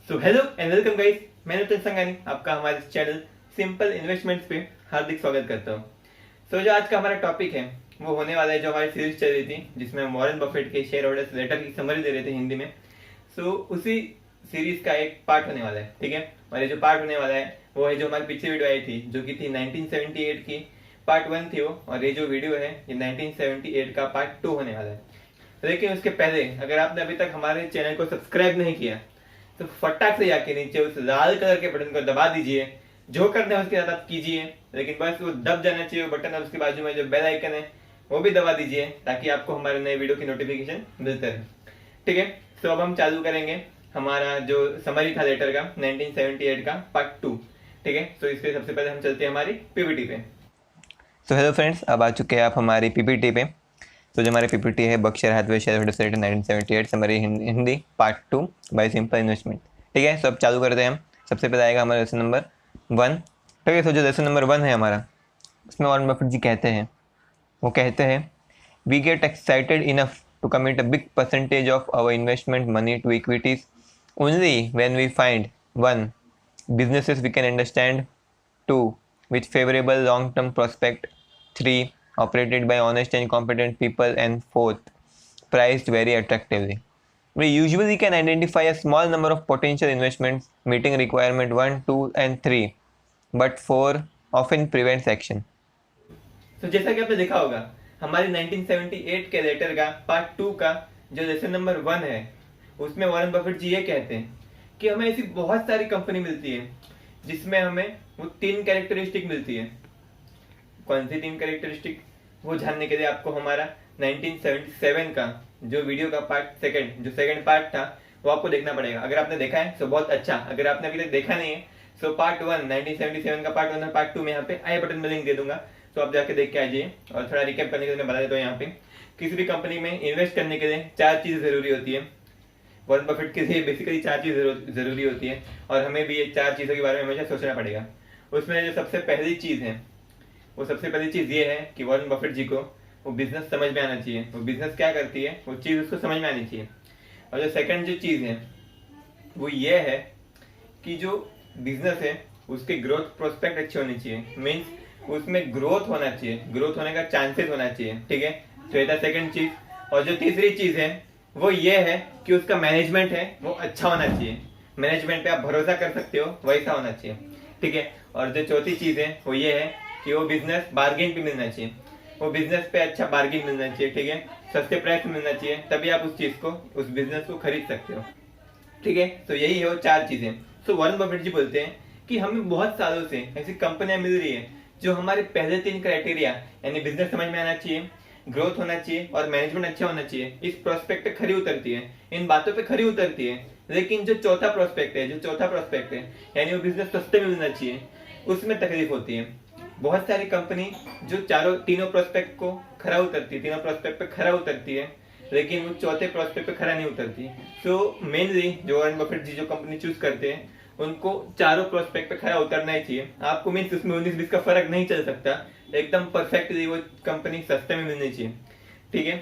So hello and welcome guys, मैं नितिन संगानी आपका हमारे चैनल सिंपल इन्वेस्टमेंट्स पे हार्दिक स्वागत करता हूँ। सो जो आज का हमारा टॉपिक है वो होने वाला है, जो हमारी सीरीज चल रही थी जिसमें हम वॉरेन बफेट के शेयर होल्डर्स लेटर की समरी दे रहे थे हिंदी में। सो उसी सीरीज का एक पार्ट होने वाला है, ठीक है। और ये जो पार्ट होने वाला है वो है जो हमारी पिछली वीडियो आई थी जो कि थी 1978 की पार्ट 1 थी वो, और ये जो वीडियो है ये 1978 का पार्ट 2 होने वाला है। लेकिन उसके पहले अगर आपने अभी तक हमारे चैनल को सब्सक्राइब नहीं किया तो फटाक से जाके नीचे उस लाल कलर के बटन को दबा दीजिए। जो करना है उसके साथ आप कीजिए, लेकिन बस वो दब जाना चाहिए वो बटन, और उसके बाजू में जो बेल आइकन है वो भी दबा दीजिए ताकि आपको हमारे नए वीडियो की नोटिफिकेशन मिलते रहे, ठीक है। तो अब हम चालू करेंगे हमारा जो समरी था लेटर का 1978 का पार्ट 2, ठीक है। तो इसके सबसे पहले हम चलते हैं हमारी पीपीटी पे। तो हेलो फ्रेंड्स, अब आ चुके हैं आप हमारी पीपीटी पे। तो जो हमारी पीपीटी है Berkshire Hathaway share holders letter 1978 summary Hindi part 2 by simple investment, ठीक है। सब चालू करते हैं हम। सबसे पहले आएगा हमारा लेसन नंबर 1, ठीक है। तो जो लेसन नंबर 1 है हमारा, उसमें वॉरेन बफेट जी कहते हैं we get excited enough to commit a big percentage of our investment money to equities only when we find 1 businesses we can understand, 2 with favorable long term prospect, 3 operated by honest and competent people, and 4th priced very attractively. We usually can identify a small number of potential investments meeting requirement 1, 2 and 3, but 4 often prevents action. तो जैसा कि आपने देखा होगा हमारी 1978 के letter का part 2 का जो लेसन नंबर 1 है उसमें वॉरेन बफेट जी ये कहते हैं कि हमें ऐसी बहुत सारी कंपनी मिलती है जिसमें हमें वो 3 कैरेक्टरिस्टिक मिलती है। कौन सी 3 कैरेक्टरिस्टिक, वो जानने के लिए आपको हमारा 1977 का जो वीडियो का जो सेकंड पार्ट था वो आपको देखना पड़ेगा। अगर आपने देखा है तो बहुत अच्छा, अगर आपने अभी तक देखा नहीं है तो पार्ट 1 1977 का पार्ट 1 और पार्ट 2 में यहाँ पे आई बटन में लिंक दे दूंगा, तो आप जाके देख के आ जाइए। और थोड़ा रिकैप करने के लिए मैं बता देता हूँ, यहाँ पे किसी भी कंपनी में इन्वेस्ट करने के लिए 4 चीजें जरूरी होती है। वॉरेन बफेट के लिए बेसिकली 4 चीज जरूरी होती है और हमें भी ये 4 चीजों के बारे में हमेशा सोचना पड़ेगा। उसमें जो सबसे पहली चीज है वो सबसे पहली चीज ये है कि वॉरेन बफेट जी को वो बिजनेस समझ में आना चाहिए, वो बिजनेस क्या करती है वो चीज उसको समझ में आनी चाहिए। और जो सेकंड जो चीज है वो ये है कि जो बिजनेस है उसके ग्रोथ प्रोस्पेक्ट अच्छे होने चाहिए, मीन्स उसमें ग्रोथ होना चाहिए, ग्रोथ होने का चांसेस होना चाहिए, ठीक है। तो ये था सेकंड चीज। और जो तीसरी चीज है वो ये है कि उसका मैनेजमेंट है वो अच्छा होना चाहिए, मैनेजमेंट पे आप भरोसा कर सकते हो वैसा होना चाहिए, ठीक है। और जो चौथी चीज है वो ये है कि वो बिजनेस बार्गेन पे मिलना चाहिए, वो बिजनेस पे अच्छा बार्गेन मिलना चाहिए, ठीक है, सस्ते प्राइस में मिलना चाहिए, तभी आप उस चीज को उस बिजनेस को खरीद सकते हो, ठीक है। तो यही है वो 4 चीजें। तो वॉरेन बफेट जी बोलते हैं कि हमें बहुत सालों से ऐसी कंपनियां मिल रही है जो हमारे पहले 3 क्राइटेरिया यानी बिजनेस समझ में आना चाहिए, ग्रोथ होना चाहिए और मैनेजमेंट अच्छा होना चाहिए, इस प्रोस्पेक्ट पे खरी उतरती है, इन बातों पे खरी उतरती है। लेकिन जो चौथा प्रोस्पेक्ट है यानी वो बिजनेस सस्ते में मिलना चाहिए, उसमें तकलीफ होती है। बहुत सारी कंपनी जो तीनों प्रोस्पेक्ट को खरा उतरती है, तीनों प्रोस्पेक्ट पे खरा उतरती है, लेकिन वो चौथे प्रोस्पेक्ट पे खरा नहीं उतरती। सो मेनली जो वॉरेन बफेट जी जो कंपनी चूज करते हैं उनको चारों प्रोस्पेक्ट पे खरा उतरना ही चाहिए। आपको मीन्स उसमें 19-20 का फर्क नहीं चल सकता, एकदम परफेक्टली वो कंपनी सस्ते में मिलनी चाहिए, ठीक है।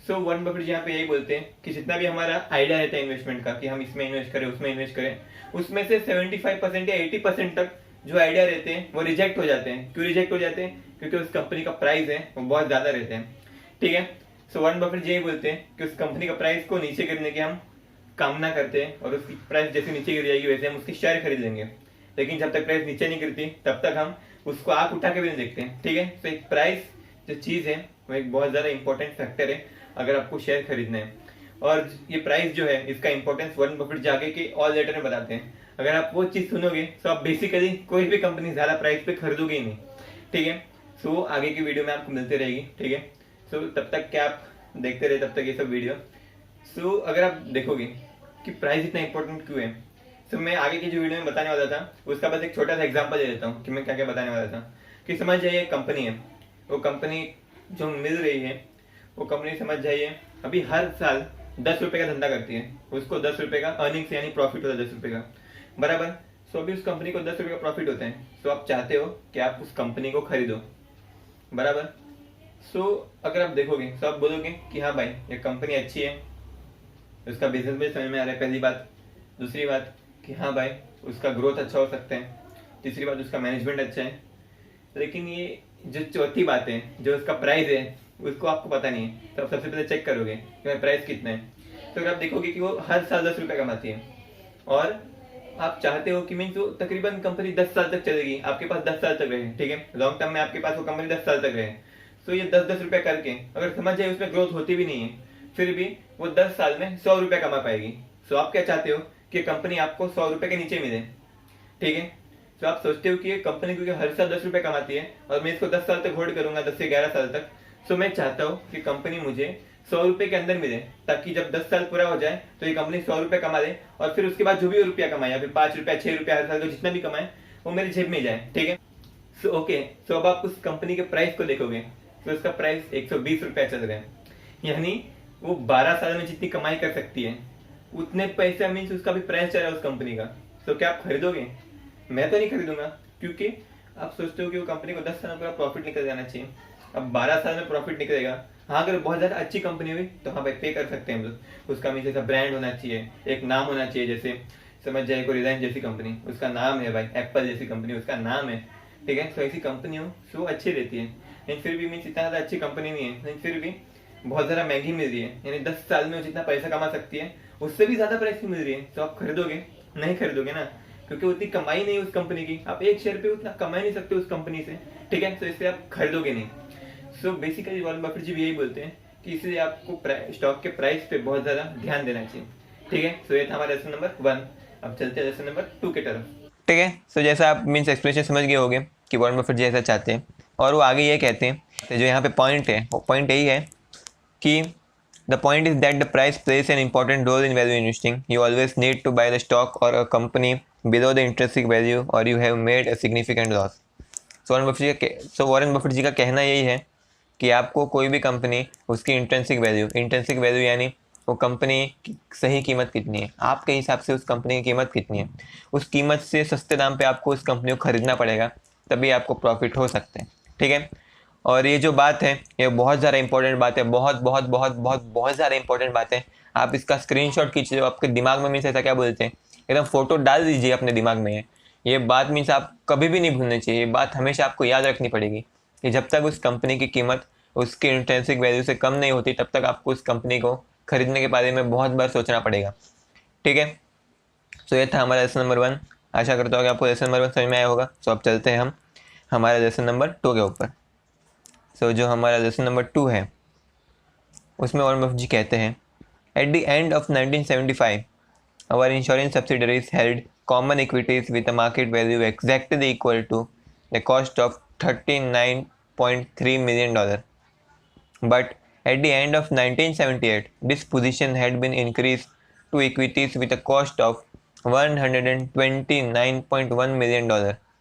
सो वॉरेन बफेट यहाँ पे यही बोलते हैं कि जितना भी हमारा आइडिया रहता है इन्वेस्टमेंट का कि हम इसमें इन्वेस्ट करें उसमें इन्वेस्ट करें, उसमें से 75% या 80% तक जो आइडिया रहते हैं वो रिजेक्ट हो जाते हैं। क्यों रिजेक्ट हो जाते हैं? क्योंकि उस कंपनी का प्राइस है वो बहुत ज्यादा रहते हैं, ठीक है। सो वॉरेन बफेट यही बोलते हैं कि उस कंपनी का प्राइस को नीचे गिरने की हम कामना करते हैं और उसकी प्राइस जैसे नीचे गिर जाएगी वैसे हम उसके शेयर खरीद लेंगे, लेकिन जब तक प्राइस नीचे नहीं गिरती तब तक हम उसको आंख उठा के भी नहीं देखते हैं, ठीक है। तो एक प्राइस जो चीज है वो एक बहुत ज्यादा इंपॉर्टेंट फैक्टर है अगर आपको शेयर खरीदना है। और ये प्राइस जो है इसका इंपॉर्टेंस वॉरेन बफेट जाके के ऑल लेटर में बताते हैं। अगर आप वो चीज सुनोगे तो आप बेसिकली कोई भी कंपनी ज्यादा प्राइस पे खरीदोगे ही नहीं, ठीक है। सो आगे की वीडियो में आपको मिलती रहेगी, ठीक है। सो तब तक क्या आप देखते रहे तब तक ये सब वीडियो। सो अगर आप देखोगे कि प्राइस इतना इंपॉर्टेंट क्यों है, तो मैं आगे की जो वीडियो में बताने वाला था उसका बस एक छोटा सा एग्जांपल दे देता हूँ कि मैं क्या क्या बताने वाला था। कि समझ जाइए कंपनी है, वो कंपनी जो मिल रही है वो कंपनी समझ जाइए अभी हर साल 10 रुपए का धंधा करती है, उसको 10 रुपए का अर्निंग्स यानी प्रॉफिट होता है 10 रुपए का, बराबर। सो अभी उस कंपनी को 10 रुपए का प्रॉफिट होता है, सो आप चाहते हो कि आप उस कंपनी को खरीदो, बराबर। सो अगर आप देखोगे तो आप बोलोगे कि हाँ भाई ये कंपनी अच्छी है, उसका बिजनेस भी समझ में आ रहा है, पहली बात। दूसरी बात कि हाँ भाई उसका ग्रोथ अच्छा हो सकता है, तीसरी बात उसका मैनेजमेंट अच्छा है। लेकिन ये जो चौथी बात है, जो उसका प्राइस है, उसको आपको पता नहीं है। तो आप सबसे पहले चेक करोगे कि भाई प्राइस कितना है। तो अगर आप देखोगे कि वो हर साल 10 रुपये कमाती है और आप चाहते हो कि मीन्स वो तकरीबन कंपनी 10 साल तक चलेगी, आपके पास 10 साल तक रहे, ठीक है, लॉन्ग टर्म में आपके पास वो कंपनी 10 साल तक रहे। तो ये 10-10 रुपये करके अगर समझ जाए उसमें ग्रोथ होती भी नहीं है, फिर भी वो 10 साल में 100 रुपये कमा पाएगी। सो आप क्या चाहते हो कि कंपनी आपको 100 रुपये के नीचे मिले, ठीक है। तो आप सोचते हो कि ये कंपनी क्योंकि हर साल 10 रुपये कमाती है और मैं इसको 10 साल तक होल्ड करूंगा, 10 से 11 साल तक। सो मैं चाहता हूँ कि कंपनी मुझे 100 रुपये के अंदर मिले, ताकि जब 10 साल पूरा हो जाए तो ये कंपनी 100 रुपये कमा ले और फिर उसके बाद जो भी रुपया कमाए, या फिर 5 रुपया 6 रुपया हर साल को जितना भी कमाए वो मेरी जेब में जाए, ठीक है। सो ओके, सो अब आप उस कंपनी के प्राइस को देखोगे तो उसका प्राइस 120 रुपया चल रहा है, यानी वो 12 साल में जितनी कमाई कर सकती है उतने पैसे मीन्स उसका भी प्राइस चल रहा है उस कंपनी का। तो क्या आप खरीदोगे? मैं तो नहीं खरीदूंगा, क्योंकि आप सोचते हो कि वो कंपनी को 10 साल का प्रॉफिट निकल जाना चाहिए। अब 12 साल में प्रॉफिट निकलेगा, हाँ अगर बहुत ज्यादा अच्छी कंपनी हुई तो हाँ भाई पे कर सकते हैं हम लोग। उसका मीन्स ऐसा ब्रांड होना चाहिए, एक नाम होना चाहिए, जैसे समझ जाए को रिलायंस जैसी कंपनी उसका नाम है भाई, एप्पल जैसी कंपनी उसका नाम है, ठीक है। तो ऐसी कंपनी हो सो अच्छी रहती है। लेकिन फिर भी मीन्स इतना ज्यादा अच्छी कंपनी नहीं है, लेकिन फिर भी बहुत ज्यादा महंगी मिल रही है, यानी 10 साल में वो जितना पैसा कमा सकती है उससे भी ज्यादा प्राइस की मिल रही है। तो आप खरीदोगे? नहीं खरीदोगे ना, क्योंकि उतनी कमाई नहीं उस कंपनी की, आप एक शेयर पे उतना कमा नहीं सकते उस कंपनी से, ठीक है। तो इसलिए आप खरीदोगे नहीं। सो बेसिकली वॉरेन बफेट जी भी यही बोलते हैं कि इसलिए आपको स्टॉक के प्राइस पे बहुत ज्यादा ध्यान देना चाहिए, ठीक है। सो ये था हमारा लेसन नंबर 1। अब चलते हैं लेसन नंबर 2 के तरफ। ठीक है। सो जैसा आप मीन्स एक्सप्लेनेशन समझ गए होंगे कि वॉरेन बफेट जी ऐसा चाहते हैं, और वो आगे ये कहते हैं, तो जो यहाँ पे पॉइंट है वो पॉइंट यही है कि the point is that the price plays an important role in value investing. You always need to buy the stock और a company below the interesting value और you have made a significant loss. So Warren Buffett ji का कहना यही है कि आपको कोई भी कंपनी उसकी इंट्रेंसिक वैल्यू यानी वो कंपनी की सही कीमत कितनी है, आपके हिसाब से उस कंपनी की कीमत कितनी है, उस कीमत से सस्ते दाम पे आपको उस कंपनी को खरीदना पड़ेगा, तभी आपको प्रॉफिट हो सकते हैं, ठीक है। और ये जो बात है ये बहुत ज़्यादा इंपॉर्टेंट बात है, बहुत बहुत बहुत बहुत बहुत ज़्यादा इंपॉर्टेंट बात है। आप इसका स्क्रीनशॉट खींचिए, आपके दिमाग में मीन्स ऐसा क्या बोलते हैं, एकदम फोटो डाल दीजिए अपने दिमाग में। ये बात मीन्स आप कभी भी नहीं भूलनी चाहिए, ये बात हमेशा आपको याद रखनी पड़ेगी कि जब तक उस कंपनी की कीमत उसके इंट्रिंसिक वैल्यू से कम नहीं होती तब तक आपको उस कंपनी को खरीदने के बारे में बहुत बार सोचना पड़ेगा, ठीक है। सो ये था हमारा लेसन नंबर 1। आशा करता हूँ कि आपको लेसन नंबर 1 समझ में आया होगा। सो अब चलते हैं हम हमारे लेसन नंबर 2 के ऊपर। सो जो हमारा लेसन नंबर 2 है उसमें वॉरेन बफेट जी कहते हैं, at the end of 1975 our insurance subsidiaries held common equities with a market value exactly equal to the cost of $39.3 million. But at the end of 1978, this position had been increased to equities with a cost of $129.1 million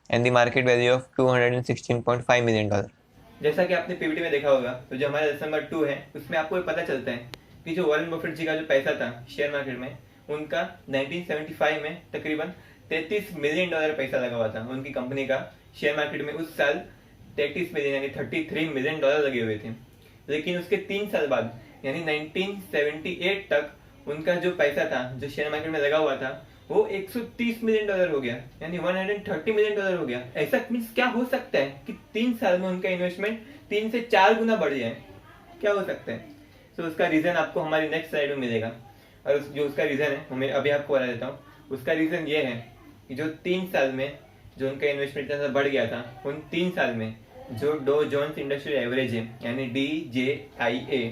and the market value of $216.5 million. जैसा कि आपने PPT में देखा होगा, तो जो हमारा lesson number 2 है उसमें आपको ये पता चलता है कि जो वॉरेन बफेट जी का जो पैसा था शेयर मार्केट में, उनका 1975 में तकरीबन $33 मिलियन पैसा लगा हुआ था उनकी कंपनी का शेयर मार्केट में। उस साल 33 मिलियन यानी $33 मिलियन लगे हुए थे। लेकिन उसके 3 साल बाद यानी 1978 तक उनका जो पैसा था जो शेयर मार्केट में लगा हुआ था वो $130 मिलियन हो गया, यानी $130 मिलियन हो गया। ऐसा मीन्स क्या हो सकता है कि 3 साल में उनका इन्वेस्टमेंट 3 से 4 गुना बढ़ जाए? क्या हो सकता है? तो उसका रीजन आपको हमारी नेक्स्ट स्लाइड में मिलेगा। और जो उसका रीजन है वो मैं अभी आपको बता देता हूँ। उसका रीजन ये है कि जो 3 साल में जो उनका इन्वेस्टमेंट इतना बढ़ गया था, उन 3 साल में जो डो जोन्स इंडस्ट्रियल एवरेज है यानी DJIA,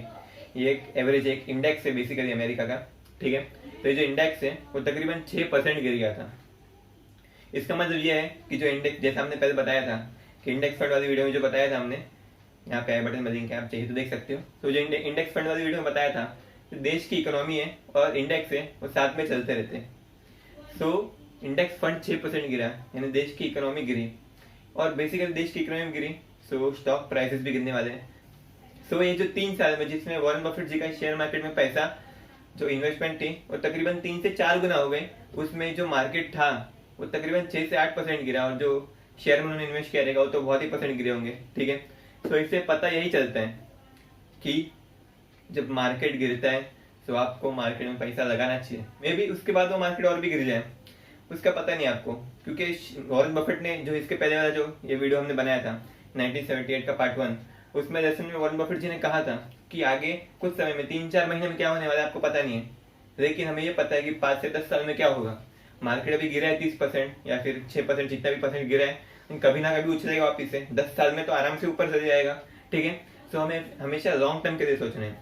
ये एक एवरेज एक इंडेक्स है बेसिकली अमेरिका का, ठीक है। तो ये जो इंडेक्स है वो तकरीबन 6% गिर गया था। इसका मतलब ये है कि जो इंडेक्स, जैसा हमने पहले बताया था कि इंडेक्स फंड वाली वीडियो में जो बताया था हमने, यहाँ पे आई बटन में लिंक है, आप चाहिए तो देख सकते हो। तो जो इंडेक्स फंड वाली वीडियो में बताया था, तो देश की इकोनॉमी है और इंडेक्स है वो साथ में चलते रहते हैं। सो इंडेक्स फंड 6% गिरा यानी देश की इकोनॉमी गिरी, और बेसिकली देश की इकोनॉमी गिरी सो स्टॉक प्राइसेस भी गिरने वाले हैं। सो ये जो 3 साल में जिसमें वॉरेन बफेट जी का शेयर मार्केट में पैसा जो इन्वेस्टमेंट थी वो तकरीबन 3 से 4 गुना हो गए, उसमें जो मार्केट था वो तकरीबन 6 से 8% गिरा, और जो शेयर में उन्होंने इन्वेस्ट किया रहेगा वो तो बहुत ही % गिरे होंगे, ठीक है। तो इससे पता यही चलता है कि जब मार्केट गिरता है तो आपको मार्केट में पैसा लगाना चाहिए। मे बी उसके बाद वो मार्केट और भी गिर जाए, उसका पता नहीं आपको, क्योंकि वॉरेन बफेट ने जो इसके पहले वाला जो ये वीडियो हमने बनाया था 1978 का पार्ट 1, उसमें लेसन में वॉरेन बफेट जी ने कहा था कि आगे कुछ समय में 3-4 महीने में क्या होने वाला है आपको पता नहीं है, लेकिन हमें ये पता है कि 5 से 10 साल में क्या होगा। मार्केट अभी गिरा है 30% या फिर 6%, जितना भी परसेंट गिरा है कभी ना कभी उछलेगा वापिस से, 10 साल में तो आराम से ऊपर चले जाएगा। ठीक है, सो हमें हमेशा लॉन्ग टर्म के लिए सोचना है।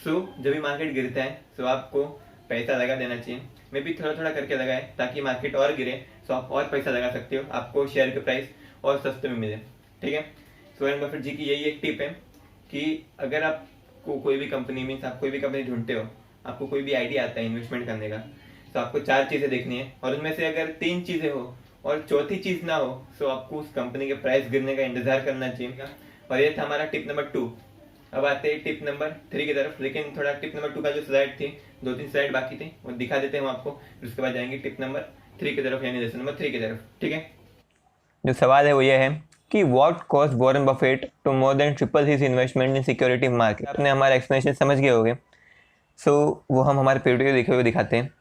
सो जब भी मार्केट गिरता है तो आपको पैसा लगा देना चाहिए। मैं भी थोड़ा थोड़ा करके लगाए ताकि मार्केट और गिरे तो आप और पैसा लगा सकते हो, आपको शेयर के प्राइस और सस्ते में मिले। ठीक है, सो वॉरेन बफेट जी की यही एक टिप है कि अगर आपको कोई भी कंपनी मीन्स आप कोई भी कंपनी ढूंढते हो, आपको कोई भी आइडिया आता है इन्वेस्टमेंट करने का, तो आपको 4 चीजें देखनी है और उनमें से अगर 3 चीजें हो और चौथी चीज ना हो तो आपको उस कंपनी के प्राइस गिरने का इंतजार करना चाहिए। और ये था हमारा टिप नंबर 2। अब आते हैं टिप नंबर 3 की तरफ, लेकिन थोड़ा टिप नंबर 2 का जो स्लाइड थी 2-3 स्लाइड बाकी थी वो दिखा देते हैं हम आपको, फिर उसके बाद जाएंगे टिप नंबर 3 की तरफ, यानी लेसन नंबर 3 की तरफ। ठीक है, जो सवाल है वो ये है कि what cause Warren Buffett to more than triple his investment in security market. आपने हमारा एक्सप्लेनेशन समझ गए होंगे, सो वो हम हमारे पीपीटी लिखे हुए दिखाते हैं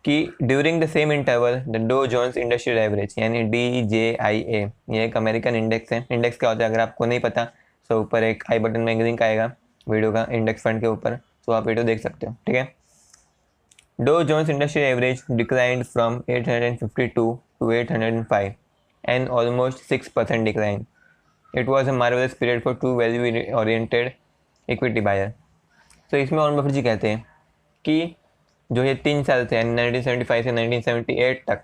कि during the same interval the Dow Jones industrial average यानी DJIA, ये एक अमेरिकन इंडेक्स है। इंडेक्स क्या होता है अगर आपको नहीं पता तो ऊपर एक आई बटन में लिंक आएगा वीडियो का इंडेक्स फंड के ऊपर, तो आप वीडियो देख सकते हो। ठीक है, Dow Jones industrial average declined from 852 to 805 and almost 6% decline. It was a marvelous period for true value oriented equity buyer. तो इसमें वॉरेन बफेट जी कहते हैं कि जो ये 3 साल थे यानी 1975 से 1978 तक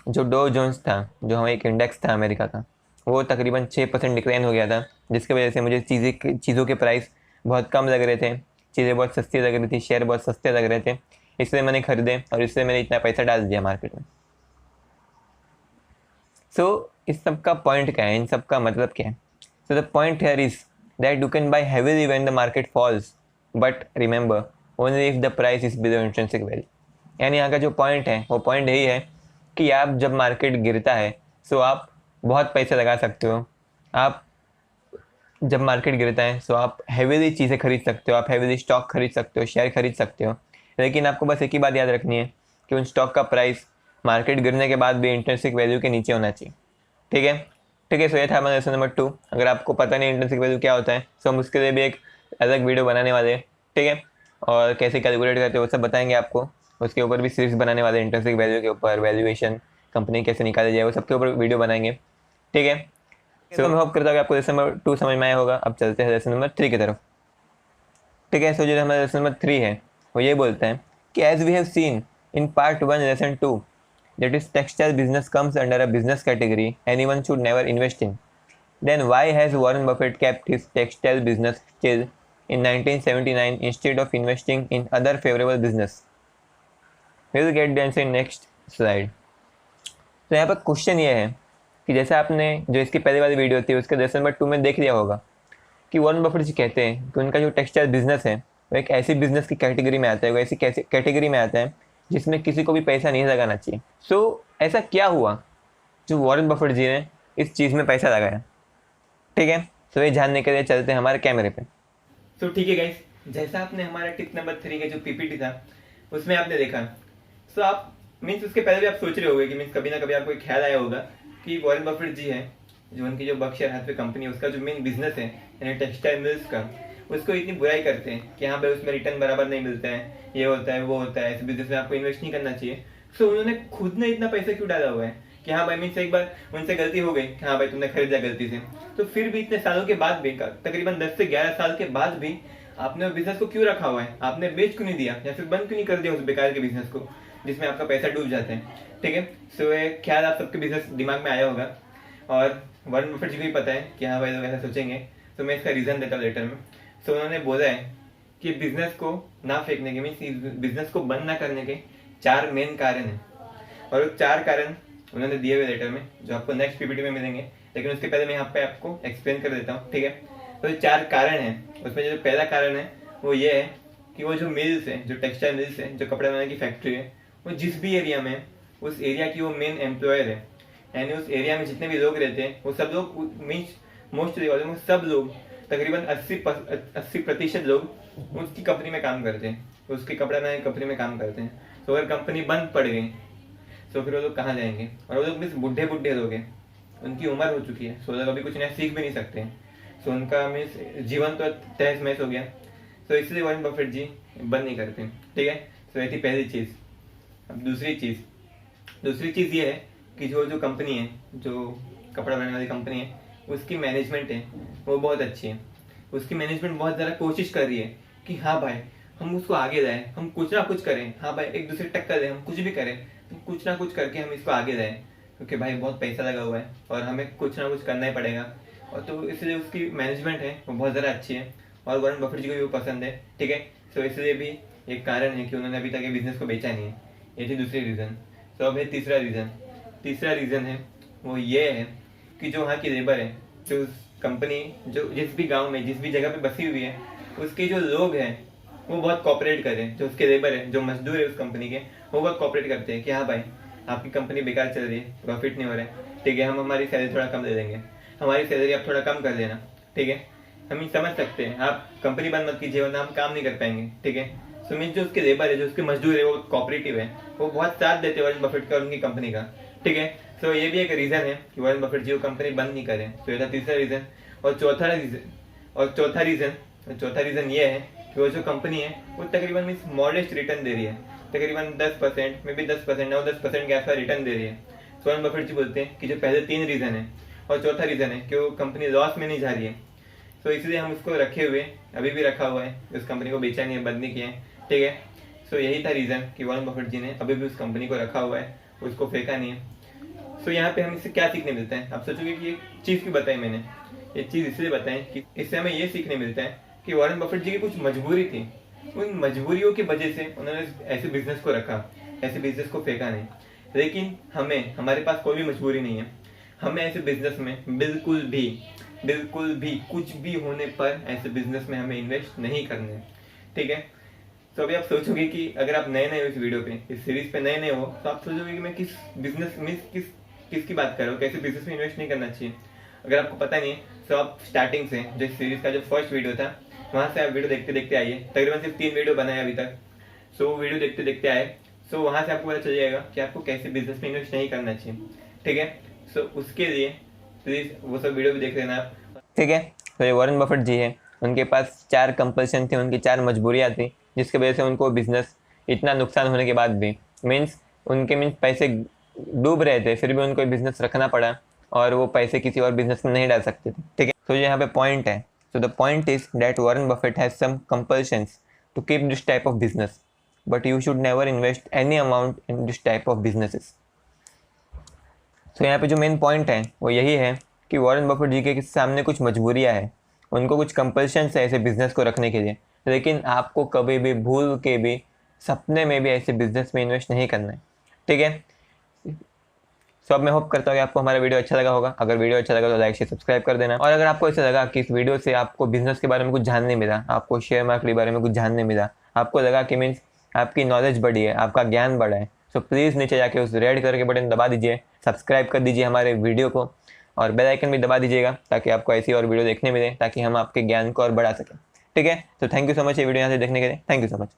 जो डो जोन्स था, जो हमें एक इंडेक्स था अमेरिका का, वो तकरीबन 6% डिक्लाइन हो गया था, जिसकी वजह से मुझे चीज़ों के प्राइस बहुत कम लग रहे थे, चीज़ें बहुत सस्ती लग रही थी, शेयर बहुत सस्ते लग रहे थे, इसलिए मैंने खरीदे और इसलिए मैंने इतना पैसा डाल दिया मार्केट में। सो इस सब का पॉइंट क्या है, इन सब का मतलब क्या है? So the point here is that you can buy heavily when the market falls, but remember only if the price is below intrinsic value. यानी यहाँ का जो पॉइंट है वो पॉइंट यही है कि आप जब मार्केट गिरता है सो आप बहुत पैसे लगा सकते हो, आप जब मार्केट गिरता है सो आप हेवीली चीज़ें खरीद सकते हो, आप हेवीली स्टॉक खरीद सकते हो, शेयर खरीद सकते हो, लेकिन आपको बस एक ही बात याद रखनी है कि उन स्टॉक का प्राइस मार्केट गिरने के बाद भी इंट्रिंसिक वैल्यू के नीचे होना चाहिए। ठीक है, ठीक है, सो ये था हमारा लेसन नंबर 2। अगर आपको पता नहीं इंट्रिंसिक वैल्यू क्या होता है तो हम उसके लिए भी एक अलग वीडियो बनाने वाले हैं। ठीक है, और कैसे कैलकुलेट करते हैं वो सब बताएंगे आपको, उसके ऊपर भी सीरीज बनाने वाले इंट्रिंसिक वैल्यू के ऊपर, वैल्यूएशन कंपनी कैसे निकाली जाए वो सबके ऊपर वीडियो बनाएंगे। ठीक है, सो मैं होप करता हूँ कि आपको लेसन नंबर 2 समझ में आया होगा। अब चलते हैं लेसन नंबर 3 की तरफ। ठीक है, सो जो हमारा लेसन नंबर 3 है वो ये बोलता है कि as we have seen in part 1 lesson 2 that is textile business comes under a business category anyone should never invest in, then why has Warren Buffett kept his textile business still in 1979 instead of investing in other favorable business? We will get the answer in next slide. तो यहाँ पर question ये है कि जैसे आपने जो इसकी पहले वाली वीडियो थी उसके लेसन नंबर 2 में देख लिया होगा कि वॉरेन बफेट जी कहते हैं कि उनका जो टेक्सटाइल बिजनेस है वो एक ऐसी बिजनेस की कैटेगरी में आता है, वो ऐसी कैटेगरी में आता है जिसमें किसी को भी पैसा नहीं लगाना चाहिए। सो ऐसा क्या हुआ जो वॉरेन बफेट जी ने इस चीज़ में पैसा लगाया? ठीक है, तो ये जानने के लिए चलते हैं हमारे कैमरे पे। तो ठीक है गाइस, जैसा आपने हमारा टिप नंबर 3 का जो पीपीटी था उसमें आपने देखा, सो आप मीन्स उसके पहले भी आप सोच रहे होंगे कि मीन्स कभी ना कभी आपको एक ख्याल आया होगा कि वॉरेन बफेट जी है जो उनकी जो बर्कशायर हैथवे कंपनी है उसका जो मेन बिजनेस है यानी टेक्सटाइल मिल्स का, उसको इतनी बुराई करते हैं कि हाँ भाई उसमें रिटर्न बराबर नहीं मिलता है, ये होता है वो होता है, इस बिजनेस में आपको इन्वेस्ट नहीं करना चाहिए। सो उन्होंने खुद ने इतना पैसा क्यों डाला हुआ है कि हाँ भाई मीन्स एक बार उनसे गलती हो गई कि हाँ भाई तुमने खरीदा गलती से, तो फिर भी इतने सालों के बाद भी तकरीबन 10 से 11 साल के बाद भी आपने बिजनेस को क्यों रखा हुआ है? आपने बेच क्यों नहीं दिया या फिर बंद क्यों नहीं कर दिया उस बेकार के बिजनेस को जिसमें आपका पैसा डूब जाता है? ठीक है, सो ये ख्याल आप सबके बिजनेस दिमाग में आया होगा और वॉरेन बफेट जी को भी पता है कि हाँ भाई लोग ऐसा सोचेंगे, तो मैं इसका रीजन देता हूँ लेटर में। सो उन्होंने बोला है कि बिजनेस को ना फेंकने के मीन्स बिजनेस को बंद ना करने के 4 मेन कारण हैं, और वो 4 कारण उन्होंने दिए हुए लेटर में जो आपको नेक्स्ट पीपीटी में मिलेंगे, लेकिन उसके पहले मैं यहाँ पे आपको एक्सप्लेन कर देता हूँ। ठीक है, तो जो 4 कारण हैं उसमें जो पहला कारण है वो ये है कि वो जो मिल्स है, जो टेक्सटाइल मिल्स है, जो कपड़े बनाने की फैक्ट्री है, वो जिस भी एरिया में उस एरिया की वो मेन एम्प्लॉयर है, यानी उस एरिया में जितने भी लोग रहते हैं वो सब लोग मीन्स मोस्टली सब लोग तकरीबन 80% लोग उसकी कंपनी में काम करते हैं, उसकी कपड़ा बनाने की कंपनी में काम करते हैं। तो अगर कंपनी बंद पड़ गई तो फिर वो लोग कहाँ जाएंगे? और वो लोग भी बुढ़े बुढ़े लोग हैं, उनकी उम्र हो चुकी है, सो लोग अभी कुछ नया सीख भी नहीं सकते। सो उनका मीन्स जीवन तो तहस महस हो गया। तो इसलिए वॉरेन बफेट जी बंद नहीं करते। ठीक है, तो ये थी पहली चीज़। अब दूसरी चीज़ ये है कि जो कंपनी है, जो कपड़ा बनाने वाली कंपनी है, उसकी मैनेजमेंट है वो बहुत अच्छी है। उसकी मैनेजमेंट बहुत ज़्यादा कोशिश कर रही है कि हाँ भाई हम उसको आगे लाएं, हम कुछ ना कुछ करें। हाँ भाई एक दूसरे टक्कर दें, हम कुछ भी करें, हम कुछ ना कुछ करके हम इसको आगे लाएं, क्योंकि भाई बहुत पैसा लगा हुआ है और हमें कुछ ना कुछ करना ही पड़ेगा। और तो इसलिए उसकी मैनेजमेंट है वो बहुत ज़्यादा अच्छी है और वॉरेन बफेट जी को भी वो पसंद है। ठीक है, तो इसलिए भी एक कारण है कि उन्होंने अभी तक ये बिजनेस को बेचा नहीं है। ये थी दूसरी रीज़न। तो अब है तीसरा रीज़न है वो ये है कि जो वहाँ की लेबर है, जो कंपनी जो जिस भी गांव में जिस भी जगह पे बसी हुई है, उसके जो लोग हैं वो बहुत कॉपरेट कर रहे हैं। जो उसके लेबर है, जो मजदूर है उस कंपनी के, वो बहुत कॉपरेट करते हैं कि हाँ भाई आपकी कंपनी बेकार चल रही है, प्रॉफिट नहीं हो रहा है, ठीक है हम हमारी सैलरी थोड़ा कम दे देंगे, हमारी सैलरी आप थोड़ा कम कर देना। ठीक है, हम समझ सकते हैं, आप कंपनी बंद मत कीजिए वरना हम काम नहीं कर पाएंगे। ठीक है, तो मीन जो उसके लेबर है, जो उसके मजदूर है, वो कॉपरेटिव है, वो बहुत साथ देते हैं वॉरेन बफेट का और उनकी कंपनी का। ठीक है, तो ये भी एक रीज़न है कि वॉरेन बफेट जी वो कंपनी बंद नहीं करें। तो ये था तीसरा रीज़न। और चौथा रीज़न ये है कि वो जो कंपनी है वो तकरीबन मीन्स मॉडेस्ट रिटर्न दे रही है, तकरीबन 10%, मे बी 10%, 9-10% के आसपास रिटर्न दे रही है। वॉरेन बफेट जी बोलते हैं कि जो पहले 3 रीज़न है और चौथा रीज़न है कि वो कंपनी लॉस में नहीं जा रही है, तो इसलिए हम उसको रखे हुए, अभी भी रखा हुआ है, उस कंपनी को बेचा नहीं है, बंद नहीं किया है। ठीक है, सो यही था रीज़न कि वॉरेन बफेट जी ने अभी भी उस कंपनी को रखा हुआ है, उसको फेंका नहीं है। सो यहाँ पे हमें इससे क्या सीखने मिलता है? आप सोचोगे कि ये चीज़ क्यों बताई मैंने? ये चीज़ इसलिए बताएं कि इससे हमें ये सीखने मिलता है कि वॉरेन बफेट जी की कुछ मजबूरी थी, उन मजबूरियों की वजह से उन्होंने ऐसे बिजनेस को रखा, ऐसे बिजनेस को फेंका नहीं। लेकिन हमारे पास कोई भी मजबूरी नहीं है, हमें ऐसे बिजनेस में बिल्कुल भी कुछ भी होने पर ऐसे बिजनेस में हमें इन्वेस्ट नहीं करने। ठीक है, तो अभी आप सोचोगे कि अगर आप नए हो इस वीडियो पे, इस सीरीज पे नए हो, तो आप सोचोगे कि मैं किस बिजनेस में किसकी बात कर रहा हूँ, कैसे बिजनेस में इन्वेस्ट नहीं करना चाहिए। अगर आपको पता नहीं है तो आप स्टार्टिंग से जो इस सीरीज का जो फर्स्ट वीडियो था वहाँ से आप वीडियो देखते देखते आइए। तकरीबन सिर्फ 3 वीडियो बनाए अभी तक, सो वीडियो देखते देखते आए, सो वहाँ से आपको पता चल जाएगा कि आपको कैसे बिजनेस में इन्वेस्ट नहीं करना चाहिए। ठीक है, सो उसके लिए प्लीज वो सब वीडियो भी देख लेना आप। ठीक है, तो ये वॉरेन बफेट जी है, उनके पास 4 कंपल्शन थी, उनकी 4 मजबूरियाँ थी, जिसकी वजह से उनको बिजनेस इतना नुकसान होने के बाद भी उनके पैसे डूब रहे थे, फिर भी उनको बिजनेस रखना पड़ा और वो पैसे किसी और बिजनेस में नहीं डाल सकते थे। ठीक है, तो ये यहाँ पे पॉइंट है। So the point is that Warren Buffett has some compulsions to keep this type of business, but you should never invest any amount in this type of businesses. So यहाँ पे जो मेन पॉइंट है वो यही है कि Warren Buffett जी के सामने कुछ मजबूरियाँ हैं, उनको कुछ कंपल्शंस है ऐसे बिजनेस को रखने के लिए, लेकिन आपको कभी भी भूल के भी सपने में भी ऐसे बिजनेस में इन्वेस्ट नहीं करना है। ठीक है, सो अब मैं होप करता हूँ कि आपको हमारा वीडियो अच्छा लगा होगा। अगर वीडियो अच्छा लगा तो लाइक शेयर सब्सक्राइब कर देना। और अगर आपको ऐसा लगा कि इस वीडियो से आपको बिजनेस के बारे में कुछ जानने मिला, आपको शेयर मार्केट के बारे में कुछ जानने मिला, आपको लगा कि मीन्स आपकी नॉलेज बढ़ी है, आपका ज्ञान बढ़ा है, सो प्लीज़ नीचे जाके उस रेड कलर के बटन दबा दीजिए, सब्सक्राइब कर दीजिए हमारे वीडियो को और बेल आइकन भी दबा दीजिएगा ताकि आपको ऐसी और वीडियो देखने मिले, ताकि हम आपके ज्ञान को और बढ़ा सकें। ठीक है, तो थैंक यू सो मच ये वीडियो यहाँ से देखने के लिए। Thank you so much.